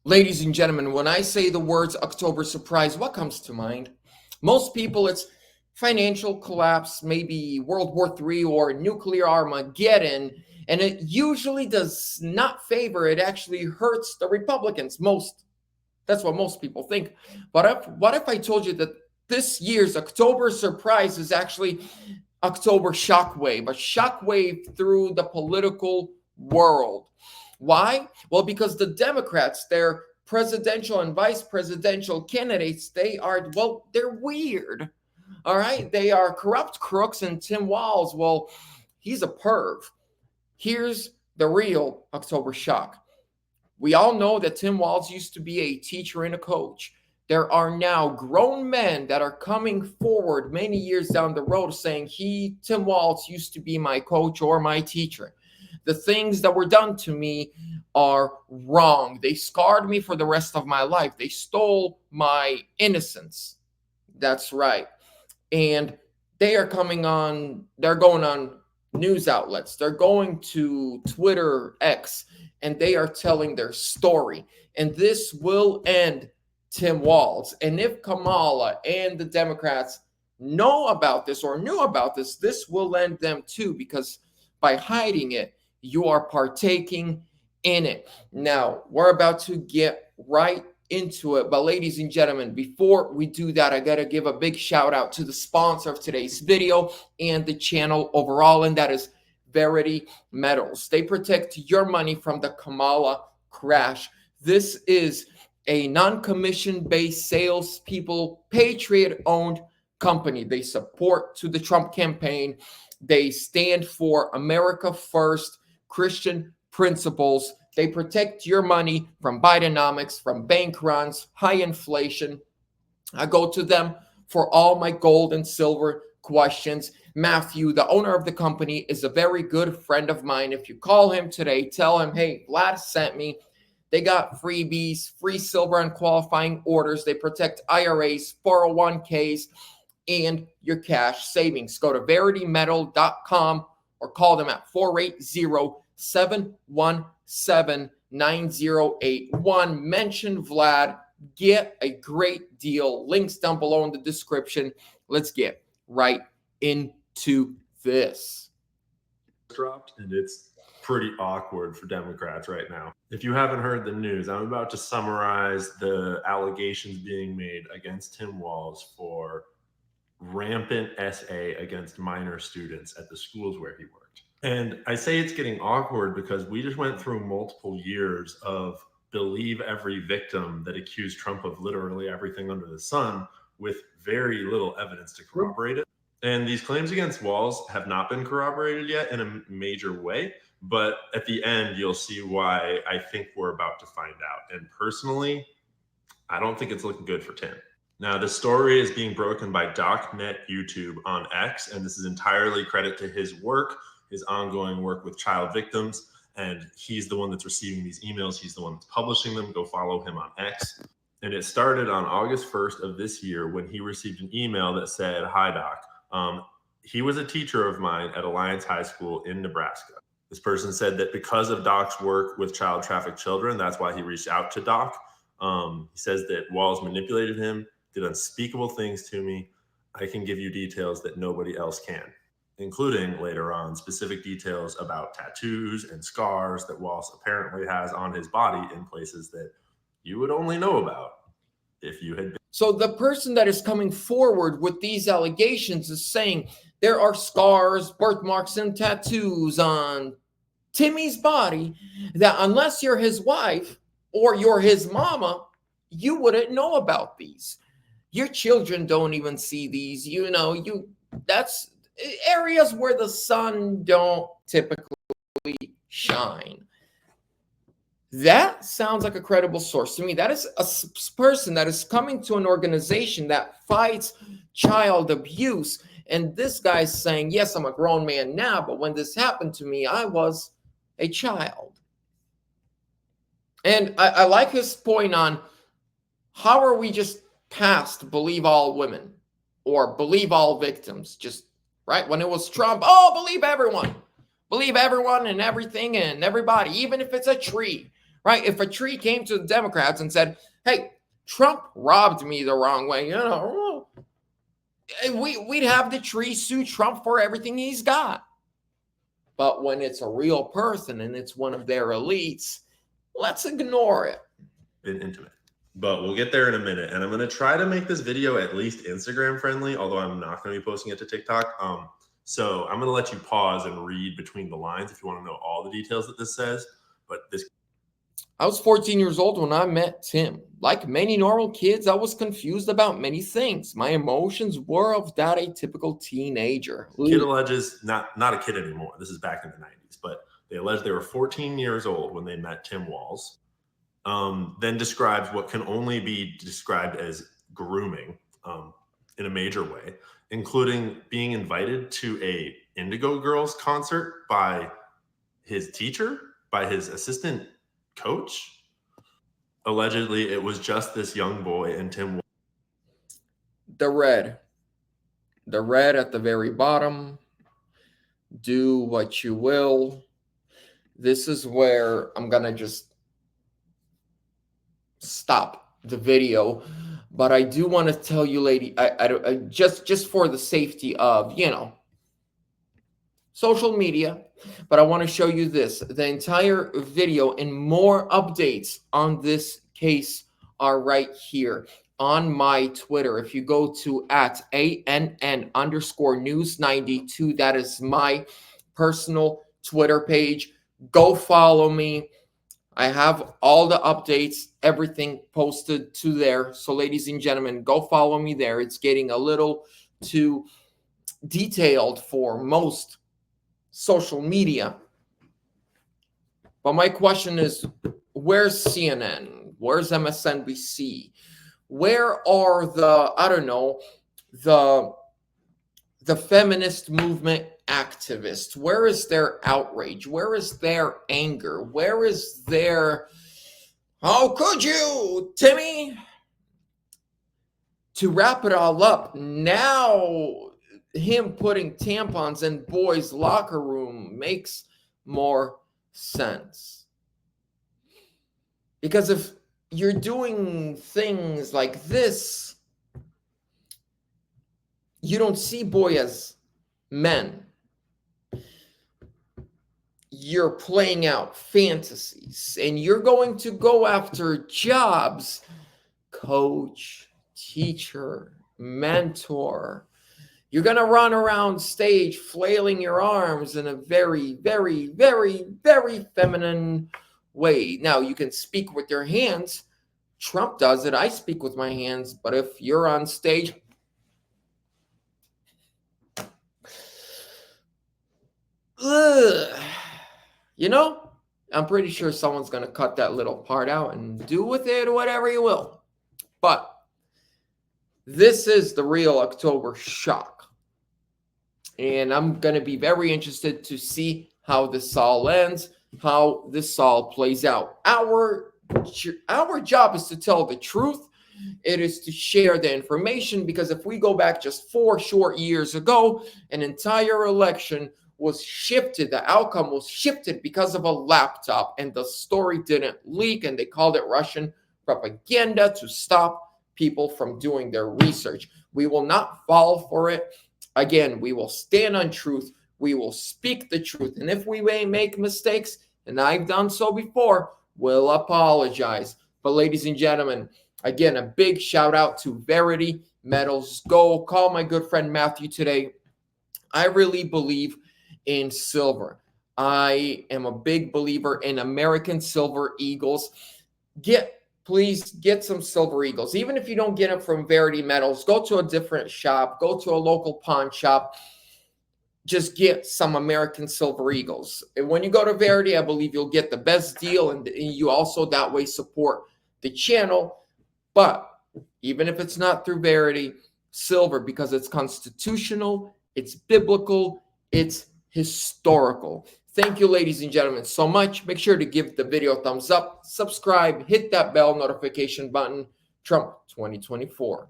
Ladies and gentlemen, when I say the words October surprise, what comes to mind? Most people, it's financial collapse, maybe World War III or nuclear Armageddon, and it usually does not favor, it actually hurts the Republicans most. That's what most people think. But what if I told you that this year's October surprise is actually October shockwave, a shockwave through the political world? Why? Well, because the Democrats, their presidential and vice presidential candidates, they're weird. All right. They are corrupt crooks, and Tim Walz, well, he's a perv. Here's the real October shock. We all know that Tim Walz used to be a teacher and a coach. There are now grown men that are coming forward many years down the road saying, Tim Walz, used to be my coach or my teacher. The things that were done to me are wrong. They scarred me for the rest of my life. They stole my innocence. That's right. And they're going on news outlets. They're going to Twitter, X, and they are telling their story. And this will end Tim Walz. And if Kamala and the Democrats know about this or knew about this, this will end them too, because by hiding it, you are partaking in it. Now, we're about to get right into it. But ladies and gentlemen, before we do that, I got to give a big shout out to the sponsor of today's video and the channel overall, and that is VERITY Metals. They protect your money from the Kamala crash. This is a non-commission-based salespeople, patriot-owned company. They support to the Trump campaign. They stand for America First, Christian principles. They protect your money from Bidenomics, from bank runs, high inflation. I go to them for all my gold and silver questions. Matthew, the owner of the company, is a very good friend of mine. If you call him today, tell him, hey, Vlad sent me. They got freebies, free silver and qualifying orders. They protect IRAs, 401ks, and your cash savings. Go to veritymetal.com or call them at 480-717-9081. Mention Vlad. Get a great deal. Links down below in the description. Let's get right into this. Dropped, and it's pretty awkward for Democrats right now. If you haven't heard the news, I'm about to summarize the allegations being made against Tim Walz for rampant SA against minor students at the schools where he worked. And I say it's getting awkward because we just went through multiple years of believe every victim that accused Trump of literally everything under the sun with very little evidence to corroborate it. And these claims against Walz have not been corroborated yet in a major way. But at the end, you'll see why I think we're about to find out. And personally, I don't think it's looking good for Tim. Now, the story is being broken by DocNet YouTube on X, and this is entirely credit to his work, his ongoing work with child victims. And he's the one that's receiving these emails. He's the one that's publishing them. Go follow him on X. And it started on August 1st of this year when he received an email that said, "Hi, Doc. He was a teacher of mine at Alliance High School in Nebraska." This person said that because of Doc's work with child trafficked children, that's why he reached out to Doc. He says that Walz manipulated him, did unspeakable things to me. I can give you details that nobody else can, including later on specific details about tattoos and scars that Walz apparently has on his body in places that you would only know about if you had been. So the person that is coming forward with these allegations is saying there are scars, birthmarks, and tattoos on Timmy's body that unless you're his wife or you're his mama, you wouldn't know about these. Your children don't even see these. That's areas where the sun don't typically shine. That sounds like a credible source to me. That is a person that is coming to an organization that fights child abuse. And this guy's saying, yes, I'm a grown man now, but when this happened to me, I was a child. And I like his point on how are we just past believe all women or believe all victims? Just right when it was Trump, believe everyone and everything and everybody, even if it's a tree. right? If a tree came to the Democrats and said, hey, Trump robbed me the wrong way, we'd have the tree sue Trump for everything he's got. But when it's a real person and it's one of their elites, let's ignore it. Been intimate. But we'll get there in a minute. And I'm going to try to make this video at least Instagram friendly, although I'm not going to be posting it to TikTok. So I'm going to let you pause and read between the lines if you want to know all the details that this says. But this. I was 14 years old when I met Tim. Like many normal kids, I was confused about many things. My emotions were of that atypical teenager. Kid alleges, not a kid anymore. This is back in the 90s, but they allege they were 14 years old when they met Tim Walz. Then describes what can only be described as grooming in a major way, including being invited to a Indigo Girls concert by his teacher, by his assistant coach. Allegedly, it was just this young boy and Tim. The red at the very bottom. Do what you will. This is where I'm going to just stop the video, but I do want to tell you, lady, I just for the safety of, social media, but I want to show you this. The entire video and more updates on this case are right here on my Twitter. If you go to @ANN_news92, that is my personal Twitter page. Go follow me. I have all the updates, everything posted to there. So ladies and gentlemen, go follow me there. It's getting a little too detailed for most social media. But my question is, where's CNN? Where's MSNBC? Where are the feminist movement activists? Where is their outrage? Where is their anger? Where is their, how could you, Timmy? To wrap it all up, now him putting tampons in boys' locker room makes more sense. Because if you're doing things like this, you don't see boy as men. You're playing out fantasies and you're going to go after jobs, coach, teacher, mentor. You're going to run around stage flailing your arms in a very, very, very, very feminine way. Now, you can speak with your hands. Trump does it. I speak with my hands. But if you're on stage, I'm pretty sure someone's going to cut that little part out and do with it whatever you will. But this is the real October shock. And I'm going to be very interested to see how this all ends, how this all plays out. Our job is to tell the truth. It is to share the information, because if we go back just 4 short years ago, an entire election was shifted. The outcome was shifted because of a laptop, and the story didn't leak, and they called it Russian propaganda to stop people from doing their research. We will not fall for it. Again, we will stand on truth. We will speak the truth. And if we may make mistakes, and I've done so before, we'll apologize. But ladies and gentlemen, again, a big shout out to Verity Metals. Go call my good friend Matthew today. I really believe in silver. I am a big believer in American Silver Eagles. Please get some Silver Eagles. Even if you don't get them from Verity Metals, go to a different shop, go to a local pawn shop. Just get some American Silver Eagles. And when you go to Verity, I believe you'll get the best deal, and you also that way support the channel. But even if it's not through Verity, silver, because it's constitutional, it's biblical, it's historical. Thank you, ladies and gentlemen, so much. Make sure to give the video a thumbs up, subscribe, hit that bell notification button. Trump 2024.